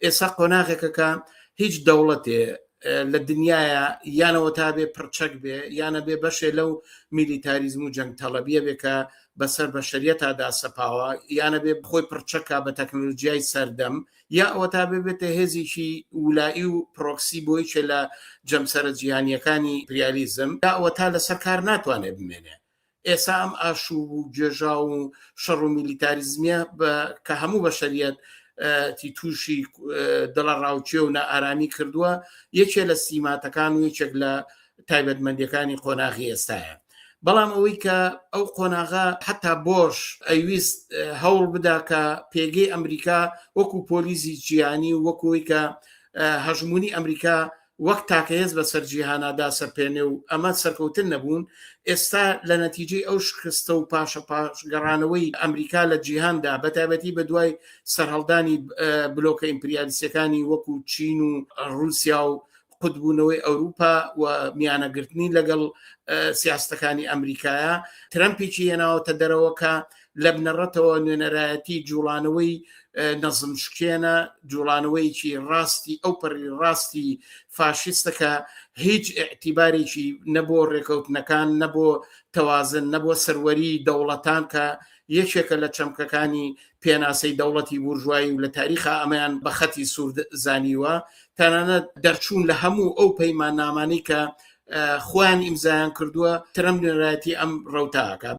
ئێستا قۆناغێکەکە هیچ دەوڵەتێ لە دنیاە یانەوە تا بێ پرچەک بێ یانە بێ بەشێ لەو میلیتاریزم و جەنگ تەڵەبیە بێ کە بەسەر بەشەریەتادا سەپاوە یانە بێ خۆی پرچەکە بە تەکنۆلۆژیای سەردەم یا ئەوە تا بێتە هێزیشی وولایی و پرۆکسی بۆیچە لە جەمسەرە جیهانیەکانی ئیمپریالیزم یا ئەوە تا لەسەر کار ناتوانێت بمێنێ. ئێستا ئەم ئاشوب و جێژا و شەڕ و میلیتاریزمیە کە هەموو بەشەریەت تی تووشی دڵە ڕاوچێ و نائارامی کردووە یەکێ لە سیماتەکان و یەکێک لە تایبەتمەندیەکانی قۆناغی ئێستایە. بەڵام ئەوەی کە ئەو قۆناغا حتا بۆش ئەویست هەوڵ بدا کە پێگەی ئەمریکا وەکو پۆلیسی جیهانی و وەکوی کە هەژمونی ئەمریکا وەک تاکەهێز بەسەر جیهانادا سەرپێنێ و ئەمە سەرکەوتن نەبوون. ئێستا لە نەتیجەی ئەو شکستە و پاشە پاشگەڕانەوەی ئەمریکا لە جیهاندا بەتابەتی بە دوای سەرهەڵدانی بلۆکە ئیمپریالیستەکانی وەکو چین و رووسیا و قوتبوونەوەی ئەوروپا و میانەگرتنی لەگەڵ سیاستەکانی ئەمریکایە ترەمپێکی هێناوەتە دەرەوە کە لە بنەڕەتەوە نوێنەرایەتی جوڵانەوەی نەزمشکێنە جوڵانەوەیکی ڕاستی ئەو پەڕی ڕاستی فاشیستەکە هیچ ئێعتیبارێکی نەبۆ ڕێکەوتنەکان نەبۆ تەوازن نەبۆ سەروەری دەوڵەتان کە یەکێکە لە چەمکەکانی پێناسەی دەوڵەتی بورژوایی و لە تاریخا ئەمەیان بە خەتی سوور زانیوە تەنانەت دەرچوون لە هەموو ئەو پەیماننامانەی کە خۆیان ئیمزایان کردووە ترەمپ نوێنەرایەتی ئەم ڕەوتاکە.